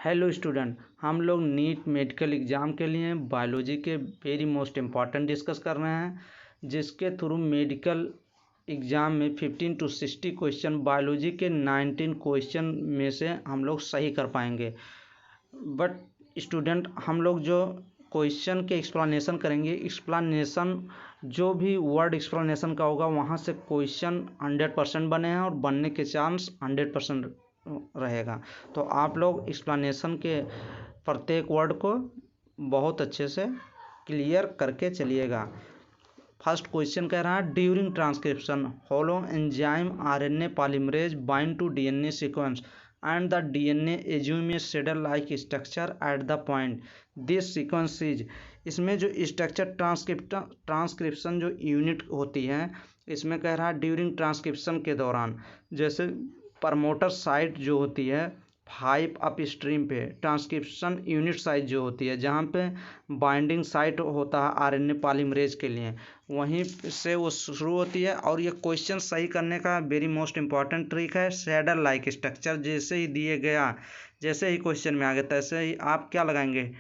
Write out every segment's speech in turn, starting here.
Hello student, हम लोग NEET medical exam के लिए बायोलॉजी के वेरी मोस्ट इम्पॉर्टेंट डिस्कस कर रहे हैं, जिसके थ्रू मेडिकल एग्ज़ाम में 15 to 60 क्वेश्चन बायोलॉजी के 19 क्वेश्चन में से हम लोग सही कर पाएंगे। बट स्टूडेंट, हम लोग जो क्वेश्चन के एक्सप्लेनेशन करेंगे, एक्सप्लेनेशन जो भी वर्ड एक्सप्लेनेशन का होगा वहाँ से क्वेश्चन 100% बने हैं और बनने के चांस 100% रहेगा। तो आप लोग एक्सप्लेनेशन के प्रत्येक वर्ड को बहुत अच्छे से क्लियर करके चलिएगा। फर्स्ट क्वेश्चन कह रहा है, during transcription holoenzyme RNA polymerase bind to DNA sequence and the DNA assume a shader like structure at the point this sequence is। इसमें जो स्ट्रक्चर ट्रांसक्रिप्शन जो यूनिट होती है, इसमें कह रहा है ड्यूरिंग ट्रांसक्रिप्शन के दौरान, जैसे प्रमोटर साइट जो होती है 5 अप स्ट्रीम पे, ट्रांसक्रिप्शन यूनिट साइट जो होती है जहाँ पे बाइंडिंग साइट होता है आरएनए पॉलीमरेज के लिए, वहीं से वो शुरू होती है। और ये क्वेश्चन सही करने का वेरी मोस्ट इंपॉर्टेंट ट्रिक है, शैडर लाइक स्ट्रक्चर जैसे ही दिए गया, जैसे ही क्वेश्चन में आ गया तैसे ही आप क्या लगाएंगे,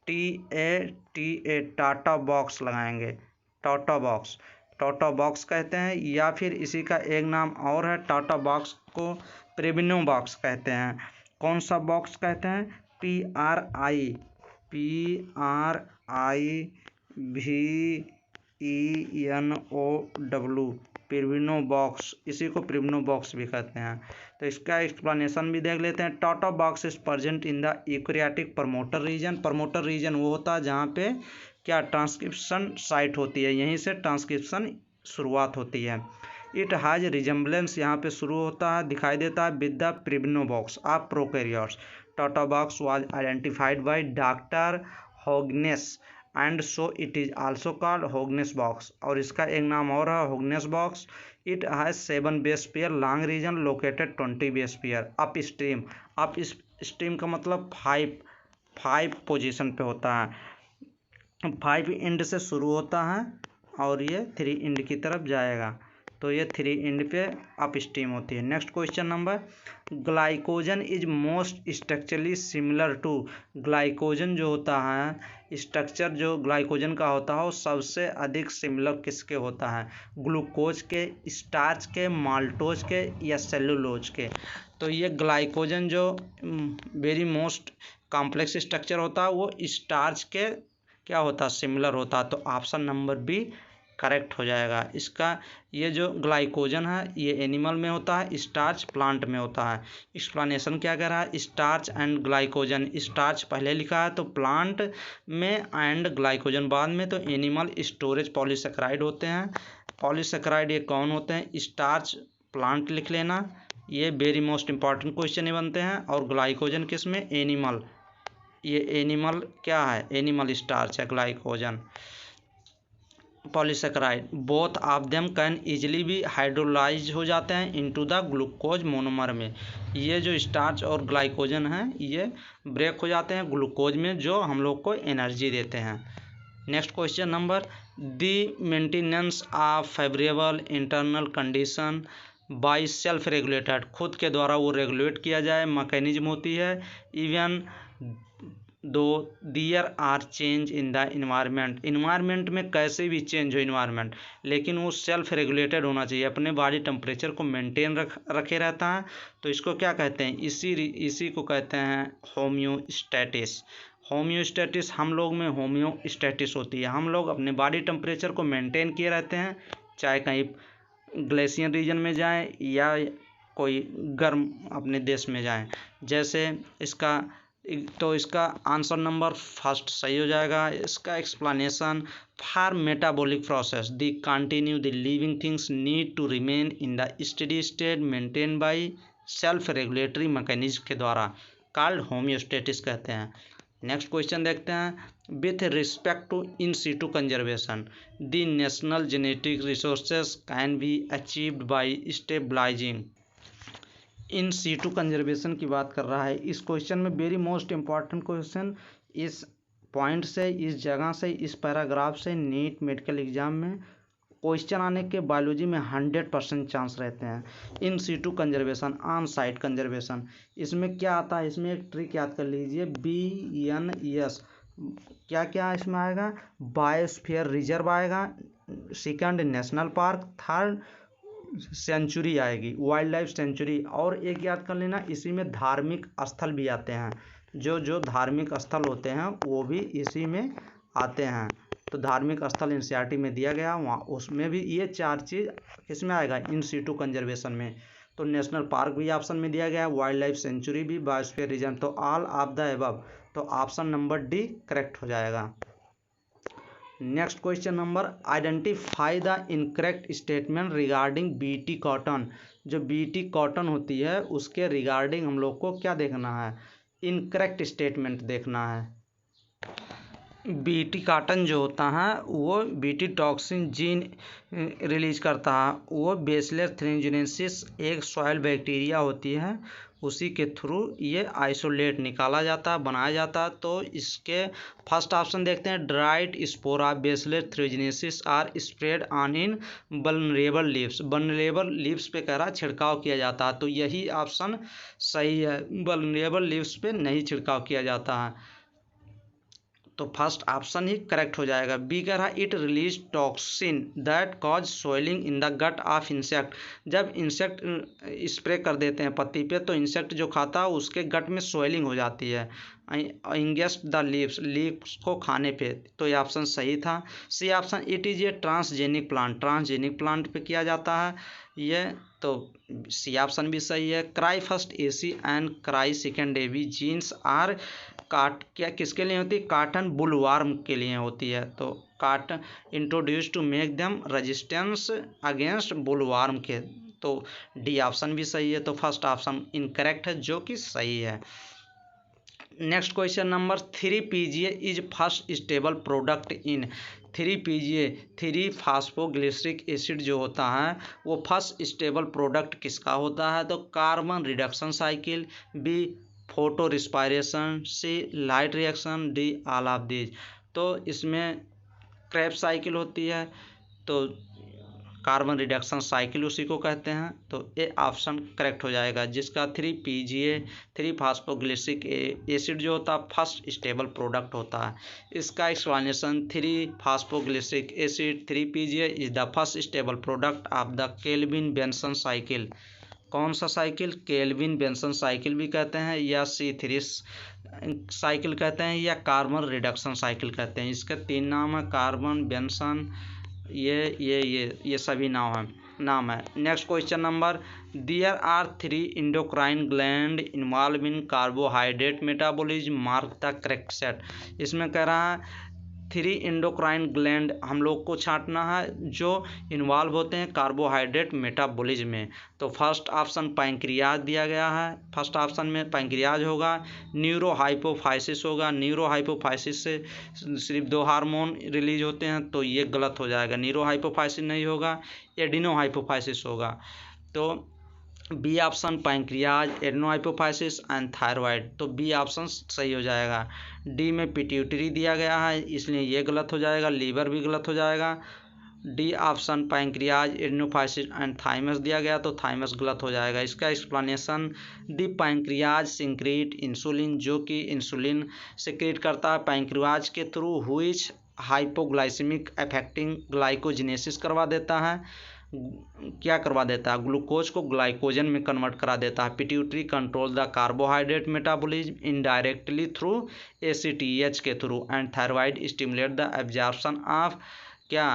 TA टाटा बॉक्स लगाएंगे। टाटा बॉक्स कहते हैं, या फिर इसी का एक नाम और है, टाटा बॉक्स को प्रिबिनो बॉक्स कहते हैं। कौन सा बॉक्स कहते हैं, PRIVENOW, प्रिबिनो बॉक्स, इसी को प्रिबिनो बॉक्स भी कहते हैं। तो इसका एक्सप्लेनेशन भी देख लेते हैं। TATA box is present in the eukaryotic promoter region. Promoter region वो होता है जहाँ पे क्या ट्रांसक्रिप्शन साइट होती है, यहीं से ट्रांसक्रिप्शन शुरुआत होती है। इट हैज़ रिजेम्बलेंस, यहाँ पे शुरू होता है, दिखाई देता है with the Pribnow box of prokaryotes. TATA box was identified by doctor Hogness and so it is also called Hogness box. और इसका एक नाम और है, Hogness box. It has 7 base pair long region located 20 base pair upstream. Upstream का मतलब 5 position पे होता है, 5 एंड से शुरू होता है और ये 3 एंड की तरफ जाएगा, तो ये 3 एंड पे अप स्ट्रीम होती है। Next question number, glycogen is most structurally similar to. Glycogen जो होता है, स्ट्रक्चर जो ग्लाइकोजन का होता है वो सबसे अधिक सिमिलर किसके होता है, ग्लूकोज के, स्टार्च के, माल्टोज के या सेलुलोज के। तो ये ग्लाइकोजन जो वेरी मोस्ट कॉम्प्लेक्स स्ट्रक्चर होता है वो स्टार्च के क्या होता है, सिमिलर होता है। तो ऑप्शन नंबर बी करेक्ट हो जाएगा इसका। ये जो ग्लाइकोजन है ये एनिमल में होता है, स्टार्च प्लांट में होता है। एक्सप्लेनेशन क्या कह रहा है, स्टार्च एंड ग्लाइकोजन, स्टार्च पहले लिखा है तो प्लांट में एंड ग्लाइकोजन बाद में, तो एनिमल स्टोरेज पॉलीसेकेराइड होते हैं। पॉलीसेकेराइड ये कौन होते हैं, स्टार्च प्लांट लिख लेना, ये वेरी मोस्ट इंपॉर्टेंट क्वेश्चन ही बनते हैं। और ग्लाइकोजन किस में, एनिमल, ये एनिमल क्या है, एनिमल स्टार्च है glycogen. Polysaccharide both of them can easily भी हाइड्रोलाइज हो जाते हैं इनटू द ग्लूकोज मोनोमर में। ये जो स्टार्च और ग्लाइकोजन है ये ब्रेक हो जाते हैं ग्लूकोज में, जो हम लोग को एनर्जी देते हैं। Next question number, the maintenance of favourable internal condition by self regulated, खुद के द्वारा वो रेगुलेट किया जाए मैकेनिज्म होती है। Even though there are change in the environment में कैसे भी चेंज हो इन्वायरमेंट, लेकिन वो सेल्फ रेगुलेटेड होना चाहिए, अपने बॉडी टेम्परेचर को मेंटेन रखे रहता है। तो इसको क्या कहते हैं, इसी को कहते हैं होम्योस्टैटिस। होम्योस्टैटिस हम लोग में होम्योस्टैटिस होती है, हम लोग अपने बॉडी टेम्परेचर को मेंटेन किए रहते हैं, चाहे कहीं ग्लेशियर रीजन में जाएं या कोई गर्म अपने देश में जाएं। जैसे इसका, तो इसका आंसर नंबर फर्स्ट सही हो जाएगा। इसका explanation, for metabolic process the continue the living things need to remain in the steady state maintain by self regulatory mechanism के द्वारा, कॉल्ड होम्योस्टेटिस कहते हैं। नेक्स्ट क्वेश्चन देखते हैं, with respect to in situ conservation the national genetic resources can be achieved by stabilising. In situ conservation की बात कर रहा है इस क्वेश्चन में, वेरी मोस्ट इम्पॉर्टेंट क्वेश्चन। इस पॉइंट से, इस जगह से, इस पैराग्राफ से नीट मेडिकल एग्जाम में क्वेश्चन आने के बायोलॉजी में 100% चांस रहते हैं। In situ conservation, on site conservation, इसमें क्या आता है, इसमें एक ट्रिक याद कर लीजिए, BNES क्या क्या इसमें आएगा, बायोस्फीयर रिजर्व आएगा, second national park, third sanctuary आएगी, वाइल्ड लाइफ सेंचुरी, और एक याद कर लेना इसी में धार्मिक स्थल भी आते हैं, जो धार्मिक स्थल होते हैं वो भी इसी में आते हैं। तो धार्मिक स्थल एनसीईआरटी में दिया गया, वहाँ उसमें भी ये 4 चीज़ किसमें आएगा, इन सीटू कंजर्वेशन में। तो नेशनल पार्क भी ऑप्शन में दिया गया, वाइल्ड लाइफ सेंचुरी भी, बायोस्फीयर रिजर्व, तो ऑल ऑफ द एबव, तो ऑप्शन नंबर डी करेक्ट हो जाएगा। Next question number, identify the incorrect statement regarding BT cotton. जो बीटी कॉटन होती है उसके रिगार्डिंग हम लोग को क्या देखना है, इनकरेक्ट स्टेटमेंट देखना है। बीटी कॉटन जो होता है वो बीटी टॉक्सिन जीन रिलीज करता है, वो बेसिलस थ्रिंजिनेसिस एक सॉइल बैक्टीरिया होती है, उसी के थ्रू ये आइसोलेट निकाला जाता है, बनाया जाता है। तो इसके फर्स्ट ऑप्शन देखते हैं, dried spores Bacillus thuringiensis are spread on in vulnerable leaves. Vulnerable leaves पे कह रहा छिड़काव किया जाता है, तो यही ऑप्शन सही है, वल्नरेबल लीव्स पे नहीं छिड़काव किया जाता है, तो फर्स्ट ऑप्शन ही करेक्ट हो जाएगा। बी कह रहा है, it release toxin that cause swelling in the gut of insect. जब इंसेक्ट स्प्रे कर देते हैं पत्ती पे तो इंसेक्ट जो खाता है उसके गट में सोइलिंग हो जाती है, इंगेस्ट द लीव्स को खाने पे, तो ये ऑप्शन सही था। C option, it is a transgenic plant, transgenic plant पे किया जाता है ये, तो सी ऑप्शन भी सही है। Cry first AC and cry second AB genes are क्या किसके लिए होती है, कॉटन बुलवार्म के लिए होती है, तो cotton introduce to make them resistance against bollworm के, तो डी ऑप्शन भी सही है, तो फर्स्ट ऑप्शन इनकरेक्ट है जो कि सही है। Next question number 3PGA is first stable product in. 3PGA 3 phosphoglyceric acid जो होता है वो फर्स्ट स्टेबल प्रोडक्ट किसका होता है, तो carbon reduction cycle, B photorespiration, C light reaction, D all of these. तो इसमें क्रेब्स साइकिल होती है, तो कार्बन रिडक्शन साइकिल उसी को कहते हैं, तो ये ऑप्शन करेक्ट हो जाएगा, जिसका 3PGA 3 फास्फोग्लिसरिक एसिड जो होता है फर्स्ट स्टेबल प्रोडक्ट होता है। इसका explanation, 3 phosphoglyceric acid 3PGA is the first stable product of the kelvin Benson cycle. कौन सा साइकिल, केल्विन बेंसन साइकिल भी कहते हैं, या C3 साइकिल कहते हैं, या कार्बन रिडक्शन साइकिल कहते हैं। इसके 3 नाम है, कार्बन, बेंसन, ये सभी नाम है। Next question number, there are 3 endocrine gland involve in carbohydrate metabolism, mark the correct set. इसमें कह रहा है 3 इंडोक्राइन ग्लैंड हम लोग को छांटना है जो इन्वॉल्व होते हैं कार्बोहाइड्रेट मेटाबॉलिज्म में, तो फर्स्ट ऑप्शन पैंक्रियाज दिया गया है, फर्स्ट ऑप्शन में पैंक्रियाज होगा, न्यूरोहाइपोफाइसिस होगा, न्यूरोहाइपोफाइसिस से सिर्फ 2 हार्मोन रिलीज होते हैं, तो ये गलत हो जाएगा, न्यूरोहाइपोफाइसिस नहीं होगा, एडिनोहाइपोफाइसिस होगा, तो B option pancreas, adenohypophysis and thyroid, तो बी ऑप्शन सही हो जाएगा। डी में पिट्यूटरी दिया गया है इसलिए ये गलत हो जाएगा, लीवर भी गलत हो जाएगा। D option pancreas, adenophysis and thymus दिया गया तो थाइमस गलत हो जाएगा। इसका explanation, the pancreas secrete insulin, जो कि इंसुलिन सिक्रीट करता है पैंक्रियाज के थ्रू, हुइच हाइपोग्लाइसेमिक अफेक्टिंग ग्लाइकोजिनेसिस करवा देता है, क्या करवा देता है, ग्लूकोज को ग्लाइकोजन में कन्वर्ट करा देता है। Pituitary control the carbohydrate metabolism indirectly through ACTH के through, and thyroid stimulate the absorption of क्या,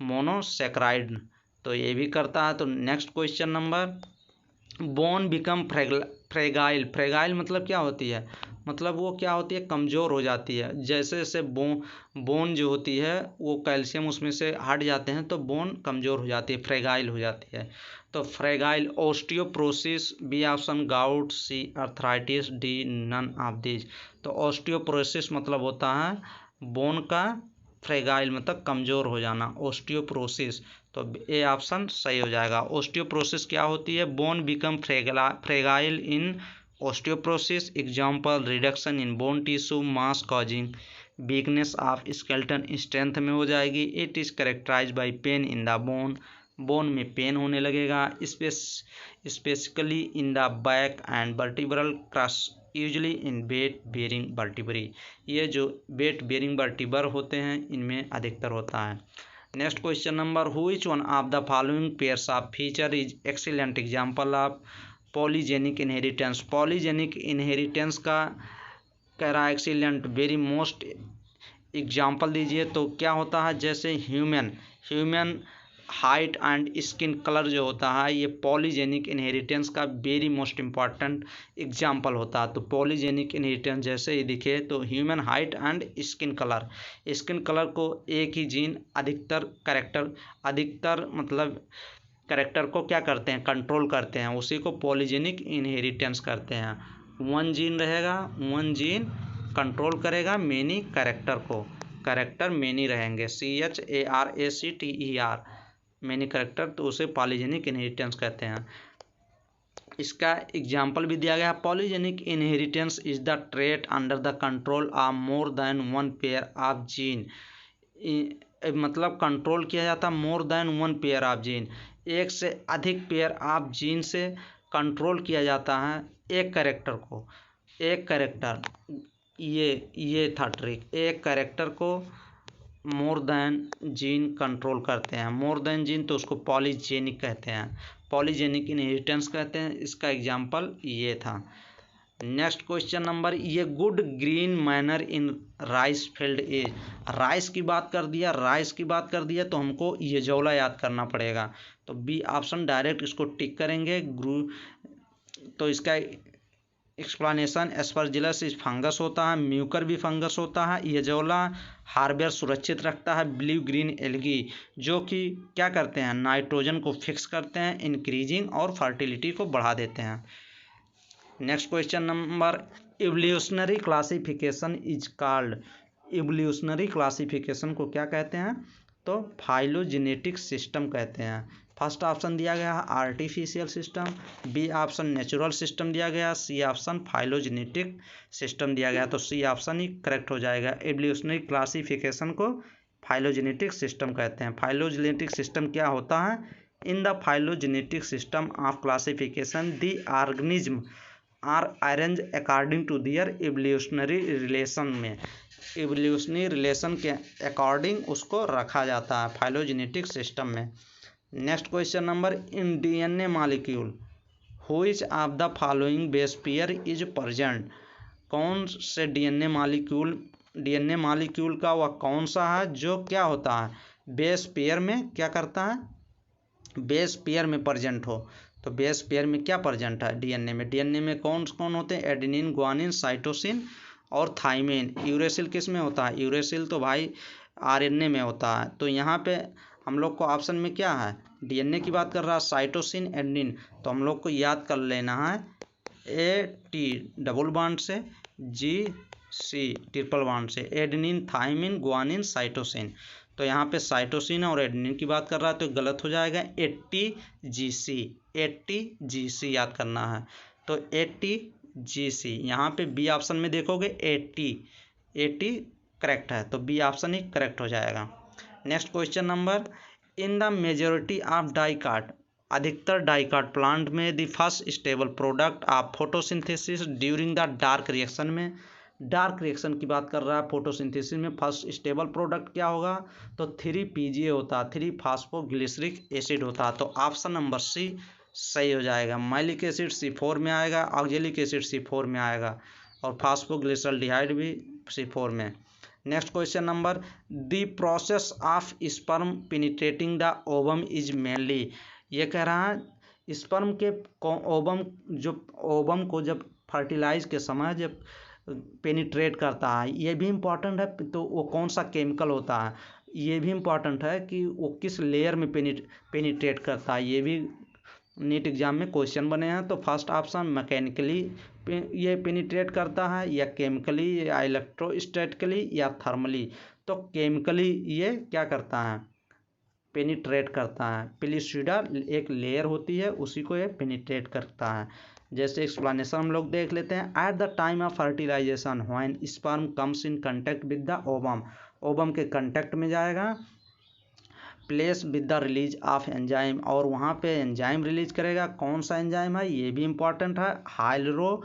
मोनोसैकेराइड, तो ये भी करता है। तो next question number, bone become fragile. Fragile मतलब क्या होती है, मतलब वो क्या होती है, कमज़ोर हो जाती है, जैसे जैसे बोन जो होती है वो कैल्शियम उसमें से हट जाते हैं तो बोन कमज़ोर हो जाती है, फ्रेगाइल हो जाती है, तो fragile. Osteoporosis, B option gout, C arthritis, D none of this, तो ऑस्टियोप्रोसिस मतलब होता है बोन का, फ्रेगाइल मतलब कमज़ोर हो जाना, ऑस्टियोप्रोसिस, तो ए ऑप्शन सही हो जाएगा। ऑस्टियोप्रोसिस क्या होती है, bone become fragile in osteoporosis, example reduction in bone tissue mass causing weakness of skeleton strength में हो जाएगी। It is characterized by pain in the bone, bone में पेन होने लगेगा, specifically in the back and vertebral crush, usually in weight bearing vertebrae, ये जो weight bearing वर्टिबर होते हैं इनमें अधिकतर होता है। Next question number, which one of the following pairs of feature is excellent example of polygenic inheritance. Polygenic inheritance का कह रहा है एक्सीलेंट वेरी मोस्ट एग्जांपल दीजिए। तो क्या होता है, जैसे human height and skin colour जो होता है ये पॉलीजेनिक इनहेरिटेंस का वेरी मोस्ट इम्पॉर्टेंट एग्जांपल होता है। तो पॉलीजेनिक इनहेरिटेंस जैसे ही दिखे तो human height and skin colour को एक ही जीन अधिकतर मतलब कैरेक्टर को क्या करते हैं, कंट्रोल करते हैं, उसी को पॉलीजेनिक इनहेरिटेंस करते हैं। वन जीन रहेगा, वन जीन कंट्रोल करेगा मेनी कैरेक्टर मेनी रहेंगे, CHARACTER मेनी कैरेक्टर, तो उसे पॉलीजेनिक इनहेरिटेंस कहते हैं। इसका एग्जाम्पल भी दिया गया है, polygenic inheritance is the trait under the control of more than one pair of gene, मतलब कंट्रोल किया जाता more than one pair of gene, एक से अधिक पेयर ऑफ जीन से कंट्रोल किया जाता है एक कैरेक्टर ये था ट्रिक, एक कैरेक्टर को मोर देन जीन कंट्रोल करते हैं, मोर देन जीन तो उसको पॉलीजेनिक कहते हैं, पॉलीजेनिक इनहेरिटेंस कहते हैं। इसका एग्जांपल ये था। नेक्स्ट क्वेश्चन नंबर, ये good green manner in rice field is, rice की बात कर दिया तो हमको ये जौला याद करना पड़ेगा, तो बी ऑप्शन डायरेक्ट इसको टिक करेंगे। तो इसका एक्सप्लेनेशन, एस्परजिलस इस फंगस होता है, म्यूकर भी फंगस होता है, ये जौला हार्बियर सुरक्षित रखता है, ब्लू ग्रीन एल्गी जो कि क्या करते हैं, नाइट्रोजन को फिक्स करते हैं, इंक्रीजिंग और फर्टिलिटी को बढ़ा देते हैं। Next question number, evolutionary classification is called, evolutionary classification को क्या कहते हैं, तो फाइलोजेनेटिक सिस्टम कहते हैं। फर्स्ट ऑप्शन दिया गया है artificial system, B option natural system दिया गया, सी ऑप्शन फाइलोजेनेटिक सिस्टम दिया गया, तो सी ऑप्शन ही करेक्ट हो जाएगा। एवोल्यूशनरी क्लासिफिकेशन को फाइलोजेनेटिक सिस्टम कहते हैं। फाइलोजेनेटिक सिस्टम क्या होता है, in the phylogenetic system of classification the organism are arrange according to their evolutionary relation में, एवोल्यूशनरी रिलेशन के अकॉर्डिंग उसको रखा जाता है फाइलोजेनेटिक सिस्टम में। Next question number, in DNA molecule which of the following base pair is present, कौन से DNA molecule का वह कौन सा है जो क्या होता है, बेस पेयर में क्या करता है, बेस पेयर में प्रेजेंट हो। तो बेस पेयर में क्या प्रेजेंट है DNA में कौन कौन होते हैं, एडेनिन, ग्वानिन, साइटोसिन और थाइमिन। यूरेसिल किस में होता है, यूरेसिल तो भाई RNA में होता है। तो यहाँ पे हम लोग को ऑप्शन में क्या है, DNA की बात कर रहा है, साइटोसिन, एडेनिन, तो हम लोग को याद कर लेना है AT डबल बॉन्ड से, GC ट्रिपल बॉन्ड से, एडेनिन, थाइमिन, ग्वानिन, साइटोसिन। तो यहाँ पे साइटोसिन और एडेनिन की बात कर रहा है तो गलत हो जाएगा, ATGC याद करना है। तो ATGC यहाँ पे बी ऑप्शन में देखोगे 80 करेक्ट है, तो बी ऑप्शन ही करेक्ट हो जाएगा। Next question number, in the majority of dicot, अधिकतर डाइकाट प्लांट में the first stable product of photosynthesis during the dark reaction में, डार्क रिएक्शन की बात कर रहा है, फोटोसिंथेसिस में फर्स्ट स्टेबल प्रोडक्ट क्या होगा, तो 3PGA होता है, 3-फॉस्फोग्लिसरिक एसिड होता है। तो ऑप्शन नंबर सी सही हो जाएगा। मैलिक एसिड C4 में आएगा, ऑक्जेलिक एसिड C4 में आएगा और फास्फोग्लिसरल्डिहाइड भी C4 में। Next question number, the process of sperm penetrating the ovum is mainly, ये कह रहा है स्पर्म के ओवम को जब फर्टिलाइज के समय जब पेनिट्रेट करता है, ये भी इम्पॉर्टेंट है, तो वो कौन सा केमिकल होता है, ये भी इम्पॉर्टेंट है कि वो किस लेयर में पेनिट्रेट करता है, ये भी नीट एग्जाम में क्वेश्चन बने हैं। तो फर्स्ट ऑप्शन मैकेनिकली ये पेनिट्रेट करता है, या केमिकली, या इलेक्ट्रोस्टैटिकली, या थर्मली। तो केमिकली ये क्या करता है, पेनिट्रेट करता है। पेलिस्यूडा एक लेयर होती है, उसी को ये पेनिट्रेट करता है। जैसे एक्सप्लेनेशन हम लोग देख लेते हैं। At the time of fertilisation when sperm comes in contact with the ovum, ovum के कंटेक्ट में जाएगा, place with the release of enzyme, और वहाँ पे एंजाइम रिलीज करेगा। कौन सा एंजाइम है ये भी इंपॉर्टेंट है, हाइलोनाइडेज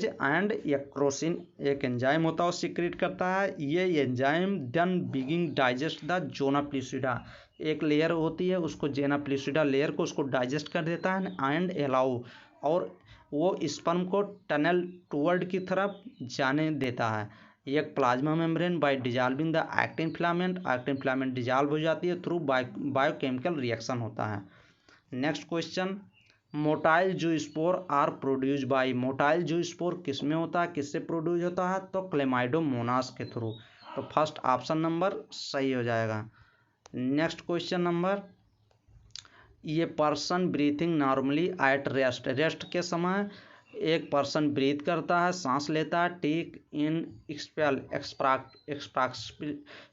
एंड एक्रोसिन एक एंजाइम होता है वो सीक्रेट करता है। ये enzyme then begin digest the zona pellucida, एक लेयर होती है उसको जेना प्लूसिडा लेयर को उसको डाइजेस्ट कर देता है एंड अलाउ, और वो स्पर्म को टनल टूवर्ड की तरफ जाने देता है। एक plasma membrane by dissolving the actin filament dissolve हो जाती है थ्रू बायोकेमिकल रिएक्शन होता है। Next question, motile zoospore are produce by, motile zoospore किस में होता है, किससे प्रोड्यूस होता है, तो क्लेमाइडोमोनास के थ्रू। तो फर्स्ट ऑप्शन नंबर सही हो जाएगा। नेक्स्ट क्वेश्चन नंबर, ये person breathing normally at rest, rest के समय एक पर्सन ब्रीथ करता है, सांस लेता है, take in expel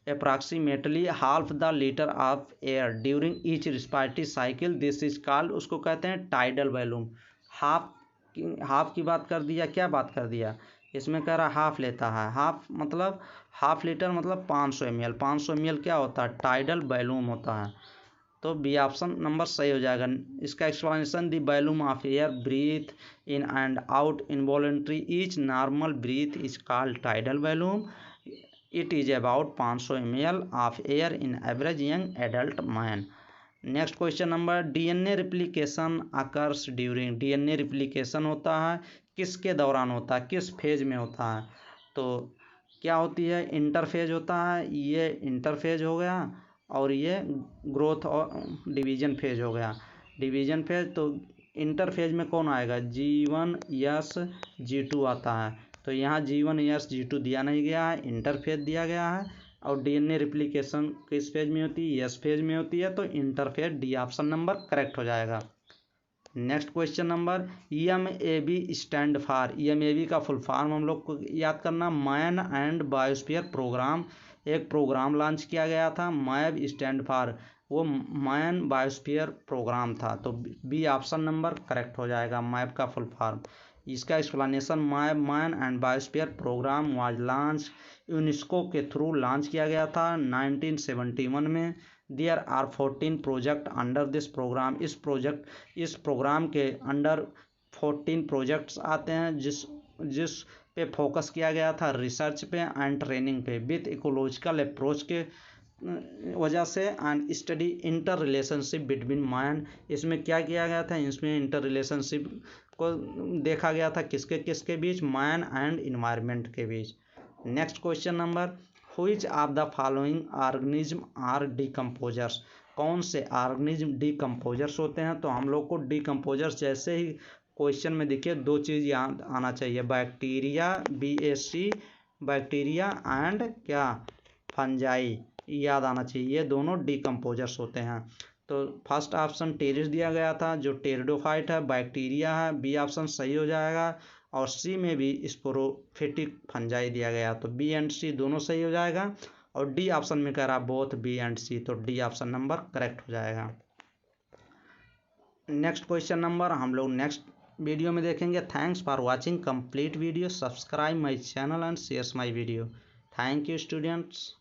approximately half the litre of air during each respiratory cycle, this is called, उसको कहते हैं टाइडल वॉल्यूम। हाफ की बात कर दिया, क्या बात कर दिया, इसमें कह रहा हाफ लेता है, हाफ मतलब हाफ लीटर मतलब 500 ml, 500 ml क्या होता है, टाइडल वॉल्यूम होता है। तो बी ऑप्शन नंबर सही हो जाएगा। इसका explanation, the volume of air breathe in and out involuntary each normal breath is called tidal volume, it is about 500 ml of air in average young adult man. Next question number, DNA replication occurs during, DNA replication होता है किसके दौरान होता है, किस phase में होता है, तो क्या होती है, इंटरफेज होता है, ये इंटरफेज हो गया, और ये ग्रोथ और डिवीजन फेज हो गया। डिवीजन फेज, तो इंटरफेज में कौन आएगा, G1 यस G2 आता है, तो यहाँ G1 यस G2 दिया नहीं गया है, इंटरफेज दिया गया है। और डीएनए रिप्लिकेशन किस फेज में होती है, यस फेज में होती है, तो interphase D option number correct हो जाएगा। Next question number, EMAB stand for, EMAB का फुल फॉर्म हम लोग को याद करना, मैन एंड बायोस्फीयर प्रोग्राम, एक प्रोग्राम लॉन्च किया गया था, मैब स्टैंड फॉर, वो मैन बायोस्फीयर प्रोग्राम था, तो बी ऑप्शन नंबर करेक्ट हो जाएगा, मैब का फुल फॉर्म। इसका explanation, man and biosphere programme was launch, UNESCO के थ्रू लॉन्च किया गया था 1971 में। There are 14 project under this programme, इस प्रोग्राम के अंडर 14 प्रोजेक्ट्स आते हैं जिस पे फोकस किया गया था रिसर्च पे एंड ट्रेनिंग पे विथ इकोलॉजिकल अप्रोच के वजह से, and study inter relationship between man, इसमें क्या किया गया था, इसमें इंटर रिलेशनशिप को देखा गया था किसके किसके बीच, मैन एंड इन्वायरमेंट के बीच। Next question number, which of the following organism are decomposers, कौन से ऑर्गेनिज्म डिकम्पोजर्स होते हैं, तो हम लोग को डिकम्पोजर्स जैसे ही क्वेश्चन में देखिए दो चीज़ याद आना चाहिए, बैक्टीरिया BAC, बैक्टीरिया एंड क्या, फंजाई, याद आना चाहिए, ये दोनों डिकम्पोजर्स होते हैं। तो फर्स्ट ऑप्शन टेरिस दिया गया था जो टेरिडोफाइट है, बैक्टीरिया है, बी ऑप्शन सही हो जाएगा, और सी में भी स्पोरोफिटिक फंजाई दिया गया, तो बी एंड सी दोनों सही हो जाएगा, और डी ऑप्शन में कह रहा बोथ बी एंड सी, तो डी ऑप्शन नंबर करेक्ट हो जाएगा। नेक्स्ट क्वेश्चन नंबर हम लोग नेक्स्ट वीडियो में देखेंगे। Thanks for watching complete video, subscribe my channel and share my video. Thank you students.